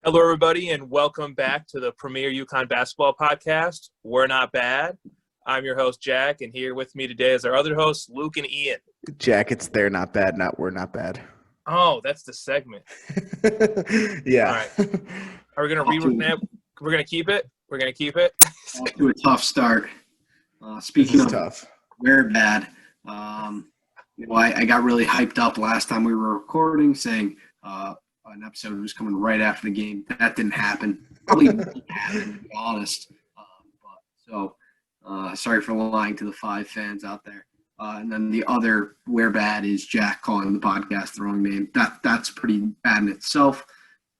Hello, everybody, and welcome back to the premier UConn basketball podcast. We're not bad. I'm your host, Jack, and here with me today is our other hosts, Luke and Ian. Jack, it's they're not bad, not we're not bad. Oh, that's the segment. Yeah. All right. Are we going to rework that? We're going to keep it? We're going to keep it? Off to a tough start. Speaking of tough. We're bad, I got really hyped up last time we were recording, saying an episode was coming right after the game. That didn't happen. Probably didn't happen, to be honest. Sorry for lying to the 5 fans out there. And then the other we're bad is Jack calling the podcast the wrong name. That's pretty bad in itself.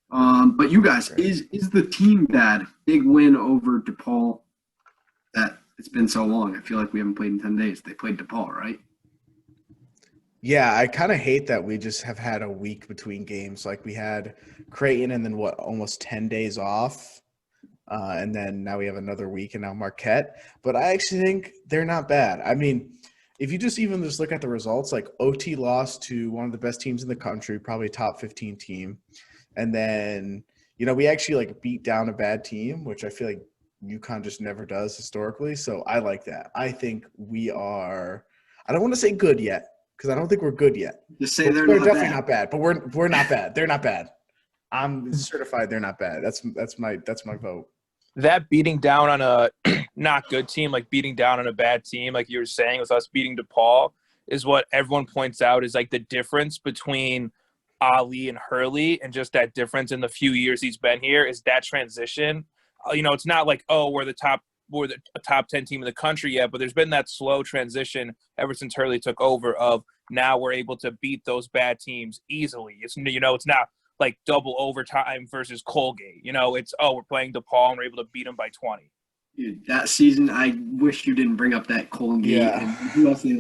But you guys, is the team bad? Big win over DePaul. That it's been so long. I feel like we haven't played in 10 days. They played DePaul, right? Yeah, I kind of hate that we just have had a week between games. Like we had Creighton and then almost 10 days off. And then now we have another week and now Marquette. But I actually think they're not bad. I mean, if you just look at the results, like OT lost to one of the best teams in the country, probably top 15 team. And then, we actually beat down a bad team, which I feel like UConn just never does historically. So I like that. I think we are – I don't want to say good yet because I don't think we're good yet. Just say they're definitely not bad, but we're not bad. They're not bad. I'm certified they're not bad. That's my vote. That beating down on a not good team, like beating down on a bad team, like you were saying, with us beating DePaul, is what everyone points out is like the difference between Ali and Hurley, and just that difference in the few years he's been here is that transition. It's not like, we're the top 10 team in the country yet, but there's been that slow transition ever since Hurley took over of now we're able to beat those bad teams easily. It's not like double overtime versus Colgate. It's, we're playing DePaul and we're able to beat them by 20. Dude, that season, I wish you didn't bring up that Colgate. Yeah. And who else did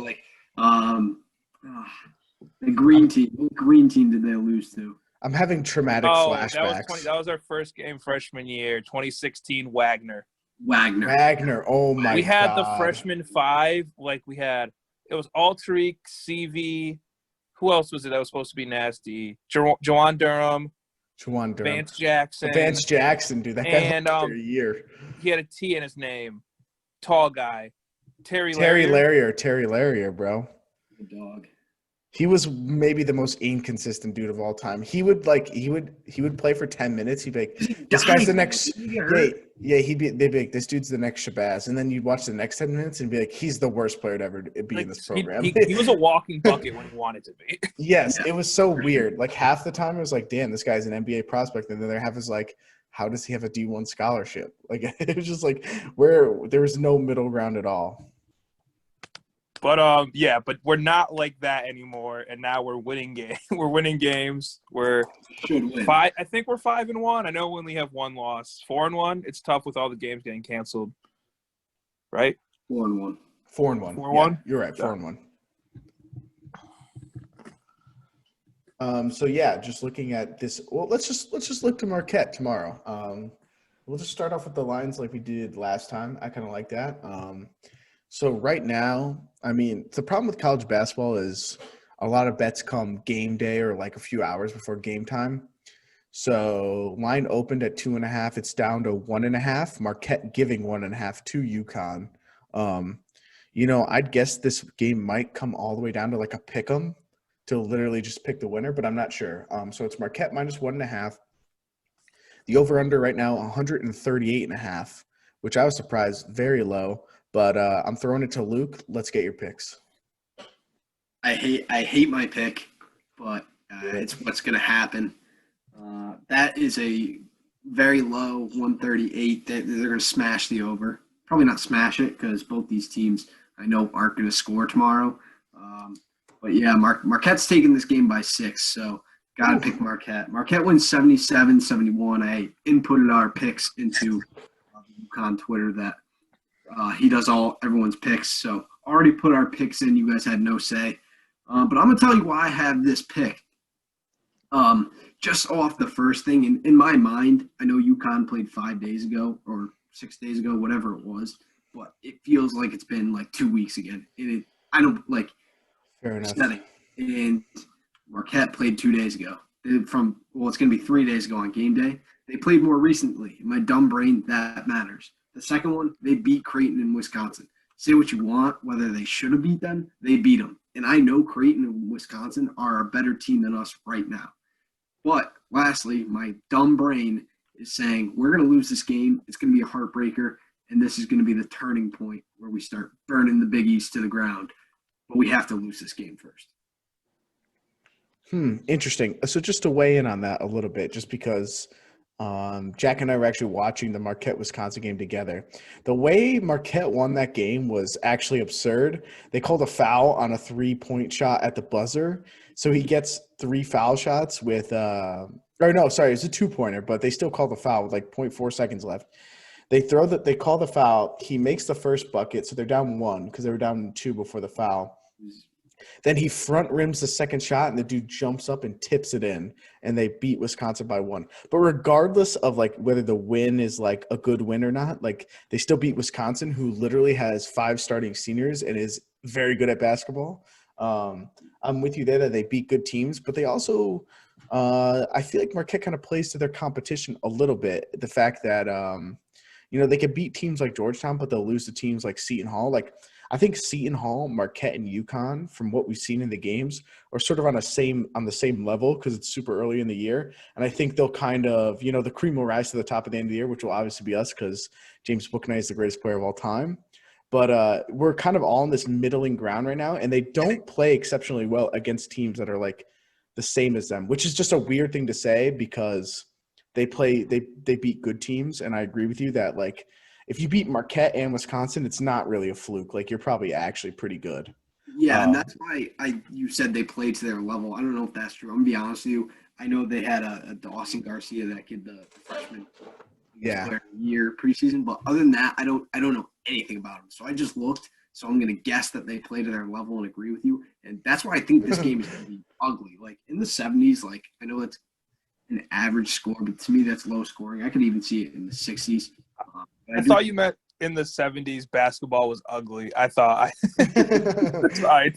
the green team. What green team did they lose to? I'm having traumatic flashbacks. That was our first game freshman year, 2016 Wagner. Oh my God. We had the freshman 5. It was Alterique, CV. Who else was it that was supposed to be nasty? Jawan Durham. Vance Jackson. Dude. That guy for a year. He had a T in his name. Tall guy. Terry Larrier, bro. The dog. He was maybe the most inconsistent dude of all time. He would play for 10 minutes. He'd be like, this guy's the next. Yeah. They'd be like, this dude's the next Shabazz. And then you'd watch the next 10 minutes and be like, he's the worst player to ever be in this program. He was a walking bucket when he wanted to be. Yes, yeah. It was so weird. Like half the time it was like, damn, this guy's an NBA prospect. And then their half is like, how does he have a D1 scholarship? Like it was just like there was no middle ground at all. But but we're not like that anymore, and now we're winning games. We're winning games. Should win. I think we're 5-1. I know we only have 1 loss. 4-1. It's tough with all the games getting canceled, right? 4-1. 4-1. 4-1. Yeah, you're right. 4-1. So yeah, just looking at this. Well, let's just look to Marquette tomorrow. We'll just start off with the lines like we did last time. I kind of like that. So right now, I mean, the problem with college basketball is a lot of bets come game day or like a few hours before game time. So line opened at 2.5. It's down to 1.5. Marquette giving 1.5 to UConn. I'd guess this game might come all the way down to like a pick 'em to literally just pick the winner, but I'm not sure. So it's Marquette minus 1.5. The over-under right now, 138.5, which I was surprised, very low. But I'm throwing it to Luke. Let's get your picks. I hate my pick, but it's what's going to happen. That is a very low 138. They're going to smash the over. Probably not smash it because both these teams I know aren't going to score tomorrow. But yeah, Marquette's taking this game by 6, so got to pick Marquette. Marquette wins 77-71. I inputted our picks into UConn Twitter that he does everyone's picks. So already put our picks in. You guys had no say. But I'm going to tell you why I have this pick. Just off the first thing, in my mind, I know UConn played 5 days ago or 6 days ago, whatever it was, but it feels like it's been like 2 weeks again. I don't like Fair enough. setting. And Marquette played 2 days ago. It's going to be 3 days ago on game day. They played more recently. In my dumb brain, that matters. The second one, they beat Creighton in Wisconsin. Say what you want, whether they should have beat them, they beat them. And I know Creighton and Wisconsin are a better team than us right now. But lastly, my dumb brain is saying we're going to lose this game. It's going to be a heartbreaker, and this is going to be the turning point where we start burning the Big East to the ground. But we have to lose this game first. Interesting. So just to weigh in on that a little bit, just because Jack and I were actually watching the Marquette-Wisconsin game together. The way Marquette won that game was actually absurd. They called a foul on a 3-point shot at the buzzer. So he gets 3 foul shots with it's a 2-pointer, but they still call the foul with like 0.4 seconds left. They call the foul. He makes the first bucket, so they're down 1 because they were down 2 before the foul. Then he front rims the second shot, and the dude jumps up and tips it in, and they beat Wisconsin by 1. But regardless of like whether the win is like a good win or not, like they still beat Wisconsin, who literally has 5 starting seniors and is very good at basketball. I'm with you there that they beat good teams, but they also I feel like Marquette kind of plays to their competition a little bit. The fact that they can beat teams like Georgetown, but they'll lose to teams like Seton Hall. Like I think Seton Hall, Marquette, and UConn, from what we've seen in the games, are sort of on the same level because it's super early in the year. And I think they'll kind of, the cream will rise to the top at the end of the year, which will obviously be us because James Bouknight is the greatest player of all time. But we're kind of all on this middling ground right now, and they don't play exceptionally well against teams that are like the same as them, which is just a weird thing to say because they beat good teams. And I agree with you that like if you beat Marquette and Wisconsin, it's not really a fluke. Like you're probably actually pretty good. Yeah, and that's why you said they played to their level. I don't know if that's true. I'm gonna be honest with you. I know they had a Dawson Garcia, that kid, the freshman, player of the year preseason. But other than that, I don't know anything about him. So I just looked. So I'm gonna guess that they play to their level and agree with you. And that's why I think this game is gonna be ugly. Like in the 70s, like I know that's an average score, but to me that's low scoring. I could even see it in the 60s. I thought you meant in the 70s basketball was ugly. I thought that's right.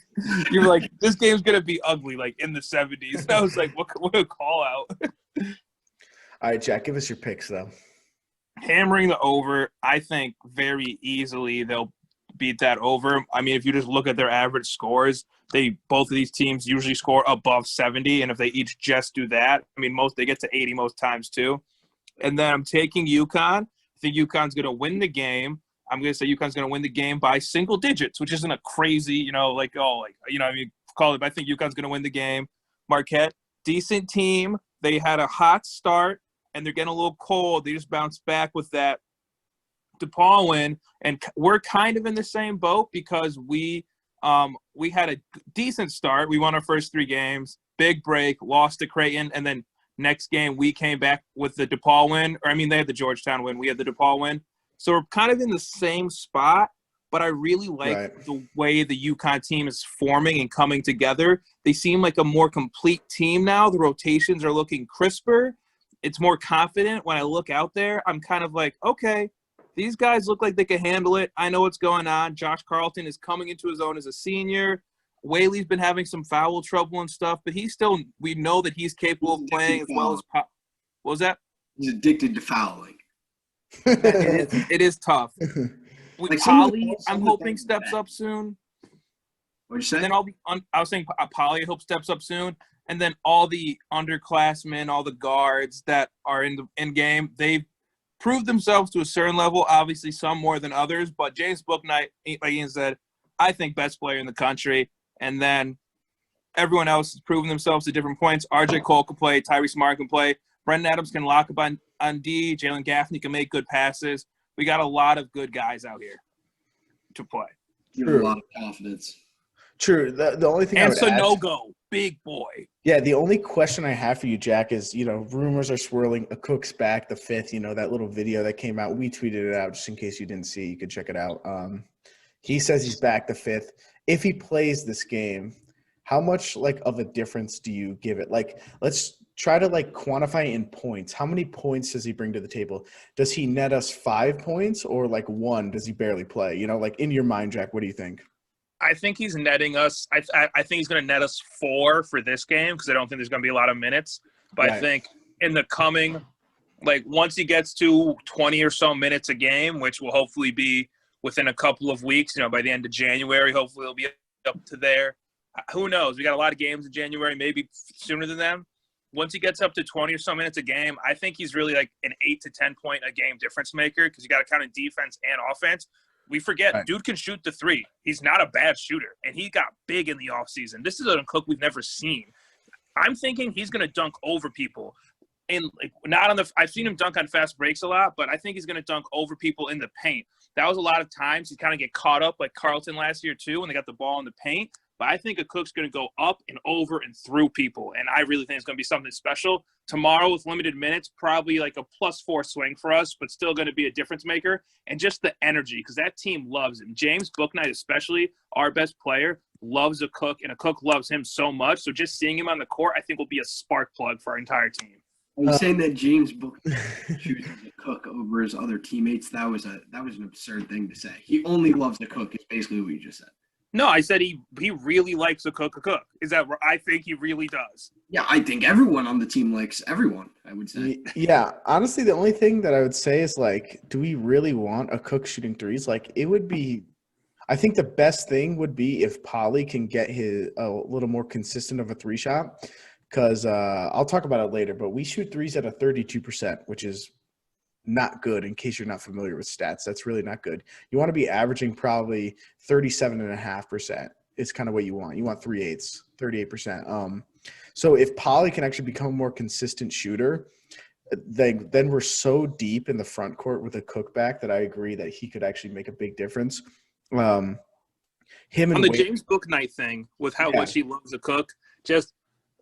You were like, this game's gonna be ugly, like in the 70s. And I was like, what a call out. All right, Jack, give us your picks though. Hammering the over, I think very easily they'll beat that over. I mean, if you just look at their average scores, both of these teams usually score above 70, and if they each just do that, I mean, they get to 80 most times too. And then I'm taking UConn. I think UConn's going to win the game. I'm going to say UConn's going to win the game by single digits, which isn't a crazy, call it. But I think UConn's going to win the game. Marquette, decent team. They had a hot start, and they're getting a little cold. They just bounced back with that DePaul win, and we're kind of in the same boat because we had a decent start. We won our first 3 games, big break, lost to Creighton, and then next game we came back with the DePaul win. They had the Georgetown win. We had the DePaul win. So we're kind of in the same spot, but I really like the way the UConn team is forming and coming together. They seem like a more complete team now. The rotations are looking crisper. It's more confident. When I look out there, I'm kind of like, okay, these guys look like they can handle it. I know what's going on. Josh Carlton is coming into his own as a senior. Whaley's been having some foul trouble and stuff, but we know that he's capable of playing as well as What was that? He's addicted to fouling. It is tough. With Polly, I'm hoping steps up soon. What'd you say? And then I was saying Polly, I hope steps up soon. And then all the underclassmen, all the guards that are in game, they've proved themselves to a certain level, obviously some more than others. But James Bouknight, like Ian said, I think best player in the country. And then everyone else has proven themselves at different points. RJ Cole can play. Tyrese Martin can play. Brendan Adams can lock up on D. Jalen Gaffney can make good passes. We got a lot of good guys out here to play. You have a lot of confidence. True. The only thing and Sanogo, big boy. Yeah, the only question I have for you, Jack, is, rumors are swirling. Akok's back the 5th, that little video that came out. We tweeted it out just in case you didn't see it. You could check it out. He says he's back the 5th. If he plays this game, how much of a difference do you give it? Let's try to quantify in points. How many points does he bring to the table? Does he net us 5 points or 1? Does he barely play? In your mind, Jack, what do you think? I think he's netting us. I think he's going to net us 4 for this game because I don't think there's going to be a lot of minutes. But I think in the coming Like once he gets to 20 or so minutes a game, which will hopefully be within a couple of weeks, by the end of January, hopefully he'll be up to there. Who knows? We got a lot of games in January, maybe sooner than them. Once he gets up to 20 or so minutes a game, I think he's really like an 8 to 10 point a game difference maker because you got to count in defense and offense. We forget, Right. Dude can shoot the three. He's not a bad shooter, and he got big in the offseason. This is a Cook we've never seen. I'm thinking he's going to dunk over people. And like not on the – I've seen him dunk on fast breaks a lot, but I think he's going to dunk over people in the paint. That was a lot of times he kind of get caught up like Carlton last year too when they got the ball in the paint. But I think a Cook's going to go up and over and through people, and I really think it's going to be something special. Tomorrow with limited minutes, probably like a +4 swing for us, but still going to be a difference maker. And just the energy, because that team loves him. James Bouknight especially, our best player, loves a Cook, and a Cook loves him so much. So just seeing him on the court, I think will be a spark plug for our entire team. Are you saying that James Bouknight chooses a Cook over his other teammates? That was an absurd thing to say. He only loves a Cook is basically what you just said. No, I said he really likes a Cook. Is that I think he really does. Yeah, I think everyone on the team likes everyone, I would say. Yeah, honestly, the only thing that I would say is, like, do we really want a Cook shooting threes? Like, it would be – I think the best thing would be if Polly can get a little more consistent of a three shot because I'll talk about it later, but we shoot threes at a 32%, which is not good in case you're not familiar with stats. That's really not good. You want to be averaging probably 37.5%. It's kind of what you want. You want 3/8, 38%. So if Polly can actually become a more consistent shooter, then we're so deep in the front court with a Cook back that I agree that he could actually make a big difference. Him and on the Wade, James Bouknight thing with how much he loves a Cook, just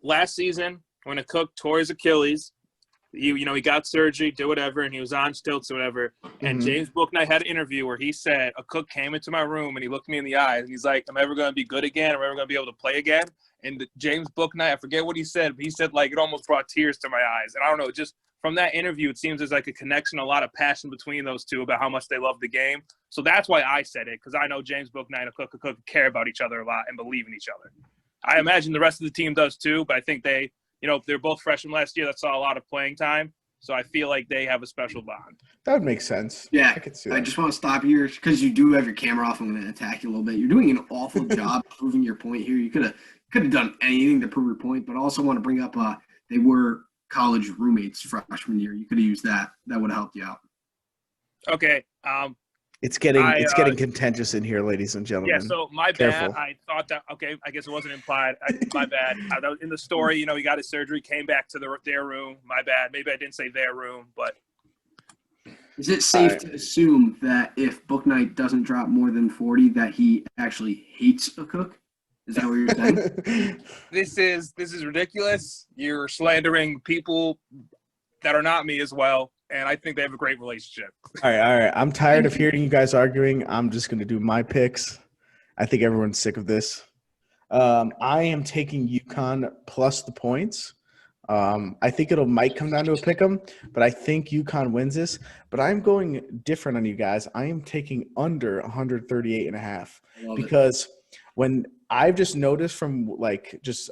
last season when a Cook tore his Achilles, he got surgery, did whatever, and he was on stilts or whatever. And James Bouknight had an interview where he said, a Cook came into my room and he looked me in the eyes and he's like, am I ever going to be good again? Am I ever going to be able to play again? And James Bouknight, I forget what he said, but he said, like, it almost brought tears to my eyes. And I don't know, just from that interview, it seems there's like a connection, a lot of passion between those two about how much they love the game. So that's why I said it, because I know James Bouknight and a Cook care about each other a lot and believe in each other. I imagine the rest of the team does too, but I think they're both freshmen last year that saw a lot of playing time. So I feel like they have a special bond. that would make sense. Yeah, I could see that. I just want to stop here because you do have your camera off. I'm going to attack you a little bit. You're doing an awful job proving your point here. You could have done anything to prove your point, but I also want to bring up they were college roommates freshman year. You could have used that. That would have helped you out. Okay. It's getting contentious in here, ladies and gentlemen. Yeah, so my Careful. bad. I thought that – okay, I guess it wasn't implied. My bad. That was in the story, he got his surgery, came back to their room. My bad. Maybe I didn't say their room, but – Is it safe to assume that if Bouknight doesn't drop more than 40 that he actually hates a Cook? Is that what you're saying? This is ridiculous. You're slandering people that are not me as well, and I think they have a great relationship. All right. I'm tired of hearing you guys arguing. I'm just going to do my picks. I think everyone's sick of this. I am taking UConn plus the points. I think might come down to a pick 'em, but I think UConn wins this. But I'm going different on you guys. I am taking under 138.5 because when I've just noticed from I just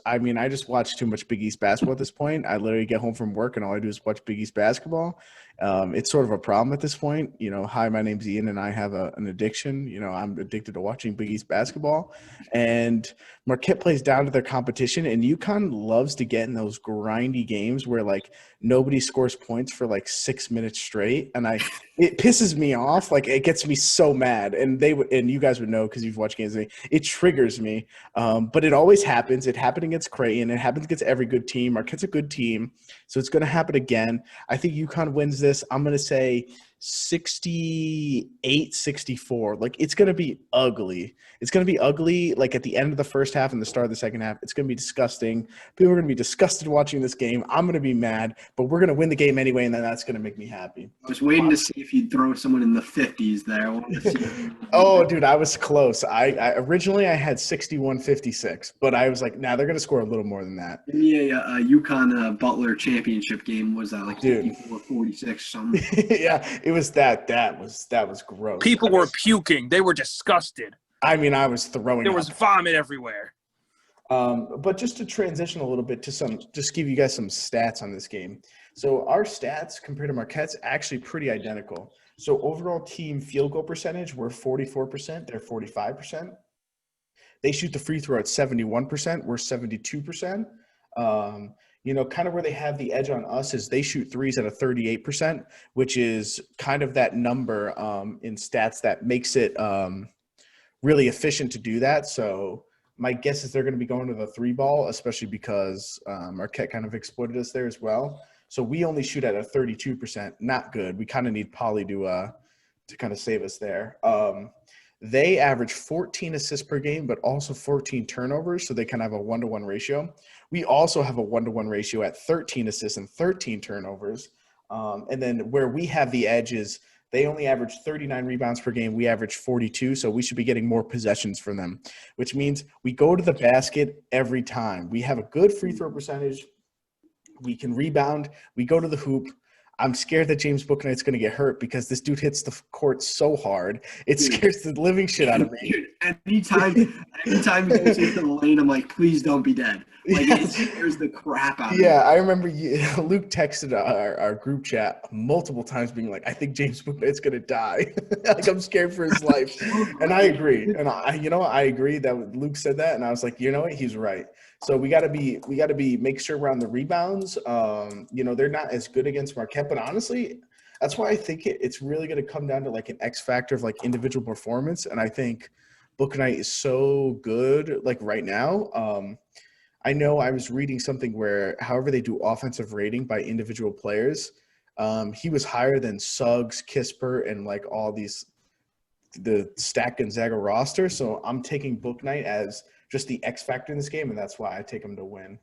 watch too much Big East basketball at this point. I literally get home from work and all I do is watch Big East basketball. It's sort of a problem at this point. Hi, my name's Ian and I have an addiction. I'm addicted to watching Big East basketball. And Marquette plays down to their competition, and UConn loves to get in those grindy games where nobody scores points for 6 minutes straight. And it pisses me off. It gets me so mad. And you guys would know because you've watched games. It triggers me. But it always happens. It happened against Creighton. It happens against every good team. Marquette's a good team. So it's going to happen again. I think UConn wins this. I'm going to say 68-64. It's going to be ugly. It's going to be ugly at the end of the first half and the start of the second half. It's going to be disgusting. People are going to be disgusted watching this game. I'm going to be mad, but we're going to win the game anyway, and then that's going to make me happy. I was waiting to see if you'd throw someone in the 50s there. I wanted to see. Oh, dude, I was close. I originally had 61-56, but I was like, they're going to score a little more than that. Yeah, UConn Butler championship game was that 54-46 something. Yeah, it was that. That was gross. People were puking. They were disgusted. I was throwing There was vomit everywhere. But just to transition a little bit to just give you guys some stats on this game. So our stats compared to Marquette's actually pretty identical. So overall team field goal percentage, we're 44%, they're 45%. They shoot the free throw at 71%, we're 72%. Kind of where they have the edge on us is they shoot threes at a 38%, which is kind of that number in stats that makes it really efficient to do that. So my guess is they're going to be going to the three ball, especially because Marquette kind of exploited us there as well. So we only shoot at a 32%, not good. We kind of need Polly to kind of save us there. They average 14 assists per game, but also 14 turnovers, so they kind of have a 1-to-1 ratio. We also have a 1-to-1 ratio at 13 assists and 13 turnovers. And then where we have the edge is they only average 39 rebounds per game. We average 42, so we should be getting more possessions from them, which means we go to the basket every time. We have a good free throw percentage. We can rebound. We go to the hoop. I'm scared that James Bouknight's going to get hurt because this dude hits the court so hard. It scares the living shit out of me. Dude, anytime he goes into the lane, I'm like, please don't be dead. Like, it scares the crap out of me. Yeah, I remember Luke texted our group chat multiple times being like, I think James Bouknight's going to die. Like, I'm scared for his life. And I agree. And I agree that Luke said that. And I was like, you know what? He's right. So we got to make sure we're on the rebounds. They're not as good against Marquette, but honestly, that's why I think it's really going to come down to like an X factor of like individual performance. And I think Bouknight is so good like right now. I know I was reading something where however they do offensive rating by individual players, he was higher than Suggs, Kisper, and like all the stacked Gonzaga roster. So I'm taking Bouknight as just the X factor in this game, and that's why I take him to win.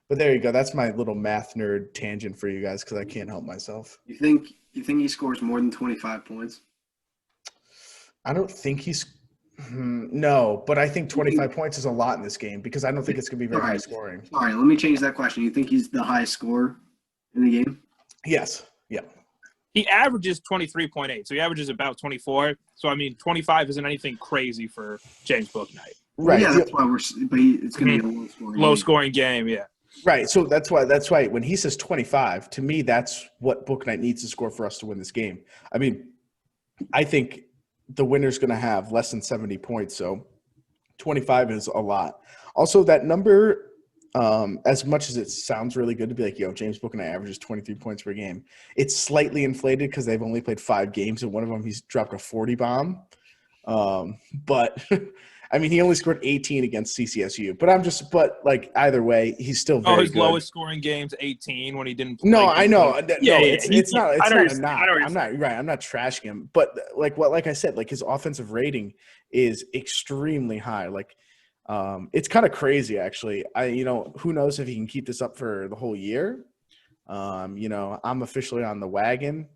But there you go. That's my little math nerd tangent for you guys because I can't help myself. You think he scores more than 25 points? I don't think he's no, but I think 25 points is a lot in this game because I don't think it's going to be very high scoring. All right, let me change that question. You think he's the highest scorer in the game? Yes. Yeah. He averages 23.8, so he averages about 24. So, 25 isn't anything crazy for James Bouknight. Right. Yeah, that's why it's going to be a low-scoring game, yeah. Right. So that's why when he says 25, to me, that's what Bouknight needs to score for us to win this game. I think the winner's going to have less than 70 points, so 25 is a lot. Also, that number, as much as it sounds really good to be like, James Bouknight averages 23 points per game, it's slightly inflated because they've only played 5 games, and one of them he's dropped a 40 bomb. But he only scored 18 against CCSU. But either way, he's still very his good. lowest scoring game's 18 when he didn't play. No, I know. It's not a knock. I'm not trashing him. But like I said, his offensive rating is extremely high. It's kind of crazy actually. Who knows if he can keep this up for the whole year. I'm officially on the wagon.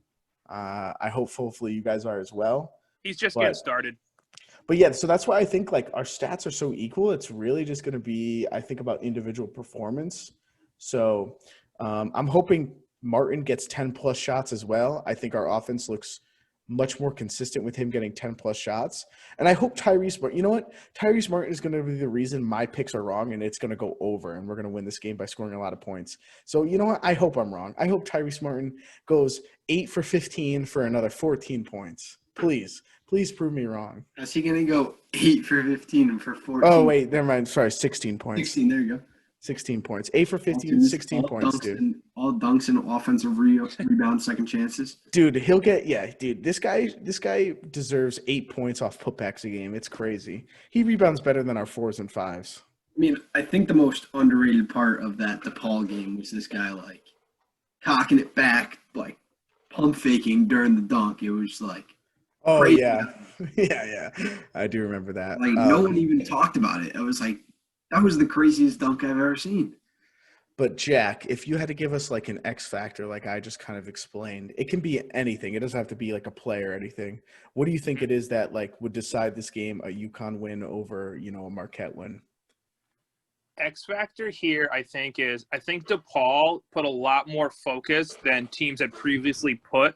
I hopefully you guys are as well. He's just getting started. But yeah, so that's why I think our stats are so equal. It's really just going to be, I think, about individual performance. So I'm hoping Martin gets 10-plus shots as well. I think our offense looks much more consistent with him getting 10-plus shots. And I hope Tyrese Martin is going to be the reason my picks are wrong and it's going to go over and we're going to win this game by scoring a lot of points. So you know what? I hope I'm wrong. I hope Tyrese Martin goes 8 for 15 for another 14 points. Please prove me wrong. Is he going to go 8 for 15 and for 14? Oh, wait, never mind. Sorry, 16 points. 16, there you go. 16 points. 8 for 15, 16 points, dude. All dunks and offensive rebound second chances. Dude, this guy deserves 8 points off putbacks a game. It's crazy. He rebounds better than our 4s and 5s. I think the most underrated part of that DePaul game was this guy, cocking it back, pump faking during the dunk. It was oh, crazy. Yeah. I do remember that. No one even talked about it. I was like, that was the craziest dunk I've ever seen. But Jack, if you had to give us an X factor, like I just kind of explained, it can be anything. It doesn't have to be a play or anything. What do you think it is that would decide this game, a UConn win over, a Marquette win? X factor here, I think DePaul put a lot more focus than teams had previously put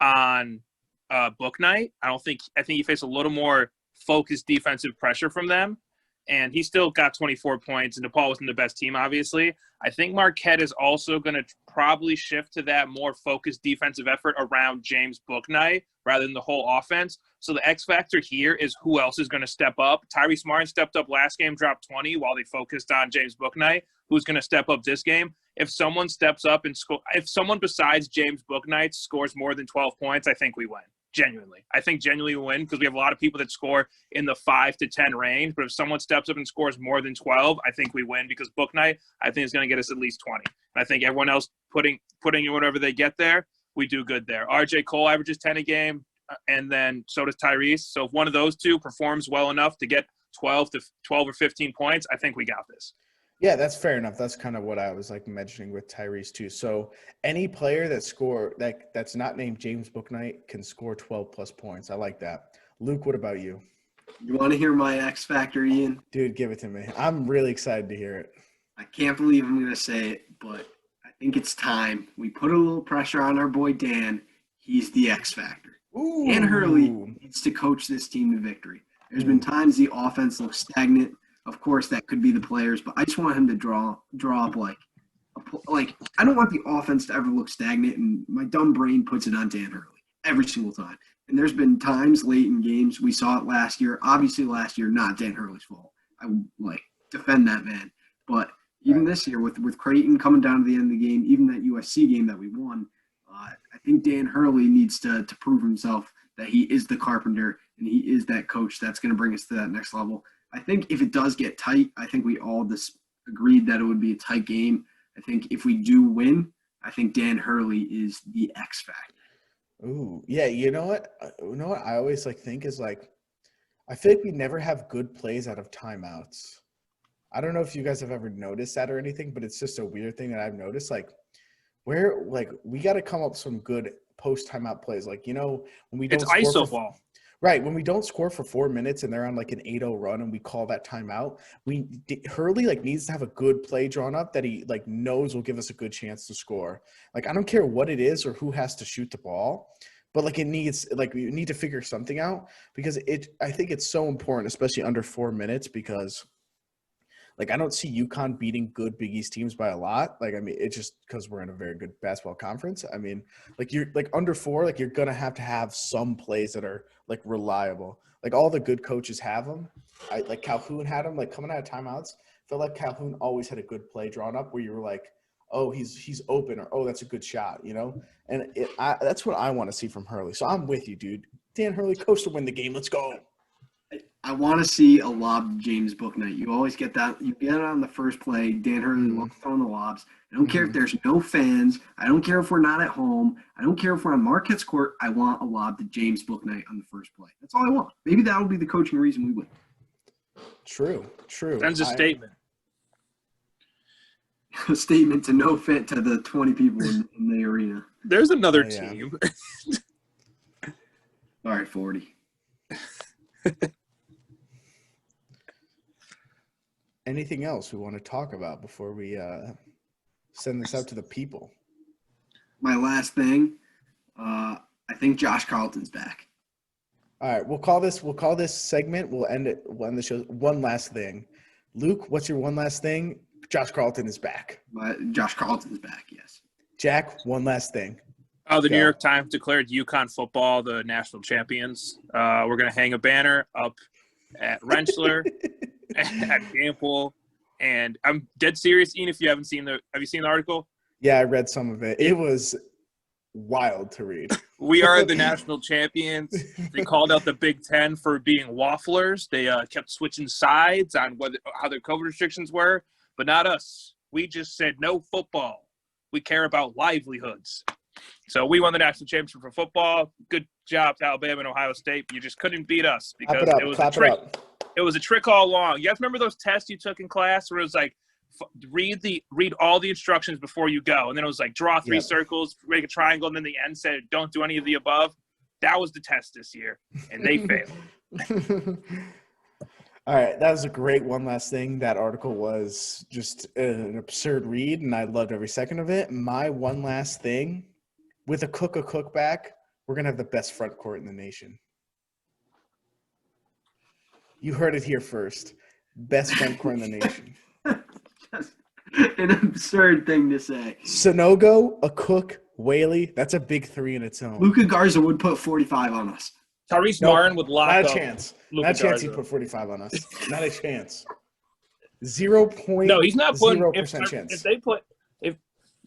on Bouknight. I think he faced a little more focused defensive pressure from them. and he still got 24 points, and DePaul wasn't the best team, obviously. I think Marquette is also going to probably shift to that more focused defensive effort around James Bouknight rather than the whole offense. So the X factor here is who else is going to step up. Tyrese Martin stepped up last game, dropped 20 while they focused on James Bouknight. Who's going to step up this game? If someone steps up and if someone besides James Bouknight scores more than 12 points, I think we win. Genuinely. I think genuinely we win because we have a lot of people that score in the 5 to 10 range. But if someone steps up and scores more than 12, I think we win because Bouknight, I think, is going to get us at least 20. And I think everyone else putting in whatever they get there, we do good there. RJ Cole averages 10 a game, and then so does Tyrese. So if one of those two performs well enough to get 12 or 15 points, I think we got this. Yeah, that's fair enough. That's kind of what I was like mentioning with Tyrese too. So any player that's not named James Bouknight can score 12 plus points. I like that. Luke, what about you? You want to hear my X factor, Ian? Dude, give it to me. I'm really excited to hear it. I can't believe I'm going to say it, but I think it's time. We put a little pressure on our boy Dan. He's the X factor. Ooh. Dan Hurley needs to coach this team to victory. There's been times the offense looks stagnant. Of course, that could be the players, but I just want him to draw up like I don't want the offense to ever look stagnant, and my dumb brain puts it on Dan Hurley every single time. And there's been times late in games, we saw it last year. Obviously, last year, not Dan Hurley's fault. I defend that man. But even this year, with Creighton coming down to the end of the game, even that USC game that we won, I think Dan Hurley needs to prove himself that he is the carpenter and he is that coach that's going to bring us to that next level. I think if it does get tight, I think we all agreed that it would be a tight game. I think if we do win, I think Dan Hurley is the X factor. Ooh, yeah. You know what? I always think is I feel like we never have good plays out of timeouts. I don't know if you guys have ever noticed that or anything, but it's just a weird thing that I've noticed. We got to come up with some good post timeout plays. When we don't it's ISO ball. Right. When we don't score for 4 minutes and they're on an 8-0 run and we call that timeout, Hurley needs to have a good play drawn up that he knows will give us a good chance to score. I don't care what it is or who has to shoot the ball, but it needs you need to figure something out because I think it's so important, especially under 4 minutes, because I don't see UConn beating good Big East teams by a lot. It's just because we're in a very good basketball conference. You're under 4, you're going to have some plays that are reliable. All the good coaches have them. Calhoun had them coming out of timeouts. I felt like Calhoun always had a good play drawn up where you were oh, he's open, or, oh, that's a good shot, And that's what I want to see from Hurley. So I'm with you, dude. Dan Hurley, coach to win the game. Let's go. I want to see a lob James Bouknight. You always get that. You get it on the first play. Dan Hurley loves throwing the lobs. I don't care if there's no fans. I don't care if we're not at home. I don't care if we're on Marquette's court. I want a lob to James Bouknight on the first play. That's all I want. Maybe that will be the coaching reason we win. True. That's a statement. A statement to no fit to the 20 people in the arena. There's another team. All right, 40. Anything else we want to talk about before we send this out to the people? My last thing, I think Josh Carlton's back. All right, we'll call this segment. We'll end the show. One last thing, Luke. What's your one last thing? Josh Carlton is back. Josh Carlton's back. Yes. Jack, one last thing. Oh, the New York Times declared UConn football the national champions. We're gonna hang a banner up at Rensselaer. At Gamble, and I'm dead serious, Ian. If you haven't seen have you seen the article? Yeah, I read some of it. It was wild to read. We are the national champions. They called out the Big Ten for being wafflers. They kept switching sides on how their COVID restrictions were, but not us. We just said no football. We care about livelihoods. So we won the national championship for football. Good job to Alabama and Ohio State. You just couldn't beat us because it was a trick. It was a trick all along. You guys remember those tests you took in class where it was read all the instructions before you go, and then it was draw 3 circles, make a triangle, and then the end said don't do any of the above. That was the test this year, and they failed. All right, that was a great one last thing. That article was just an absurd read, and I loved every second of it. My one last thing, with a cook back, we're gonna have the best front court in the nation. You heard it here first. Best front court in the nation. Just an absurd thing to say. Sonogo, Akok, Whaley. That's a big three in its own. Luka Garza would put 45 on us. Tyrese Nope, Martin would lock Not up a chance. Luka Not a chance he Garza. put 45 on us. Not a chance. 0.0% No, he's not putting. If chance. if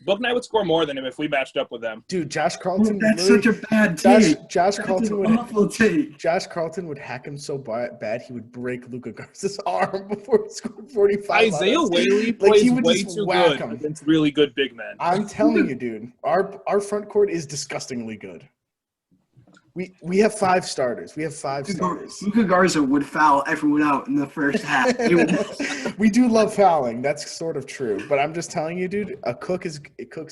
Bouknight would score more than him if we matched up with them. Dude, Josh Carlton. That's such a bad take. Josh Carlton would. Awful take. Josh Carlton would hack him so bad he would break Luka Garza's arm before he scored 45. Isaiah Whaley Like, plays he would way just too whack good him. against really good big men. I'm telling you, dude, our front court is disgustingly good. We have 5 starters. We have 5 starters. Luka Garza would foul everyone out in the first half. We do love fouling. That's sort of true. But I'm just telling you, dude, Cook's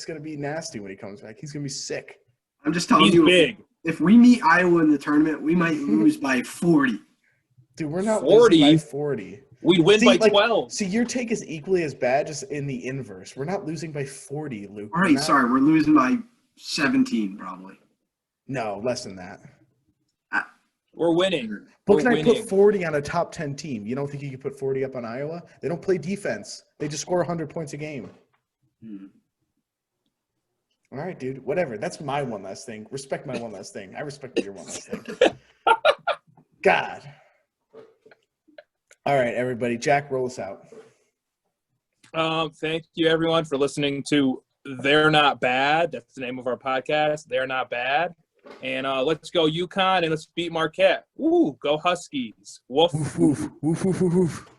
gonna be nasty when he comes back. He's gonna be sick. I'm just telling He's you, big. if we meet Iowa in the tournament, we might lose by 40. Dude, we're not 40? losing by 40. We'd win by 12. See, your take is equally as bad, just in the inverse. We're not losing by 40, Luke. All right, sorry, we're losing by 17 probably. No, less than that. We're winning. We're Bouknight winning. put 40 on a top 10 team. You don't think he could put 40 up on Iowa? They don't play defense. They just score 100 points a game. All right, dude. Whatever. That's my one last thing. Respect my one last thing. I respect your one last thing. God. All right, everybody. Jack, roll us out. Thank you, everyone, for listening to They're Not Bad. That's the name of our podcast. They're Not Bad. And let's go UConn and let's beat Marquette. Woo, go Huskies. Woof. Woof, woof, woof, woof, woof.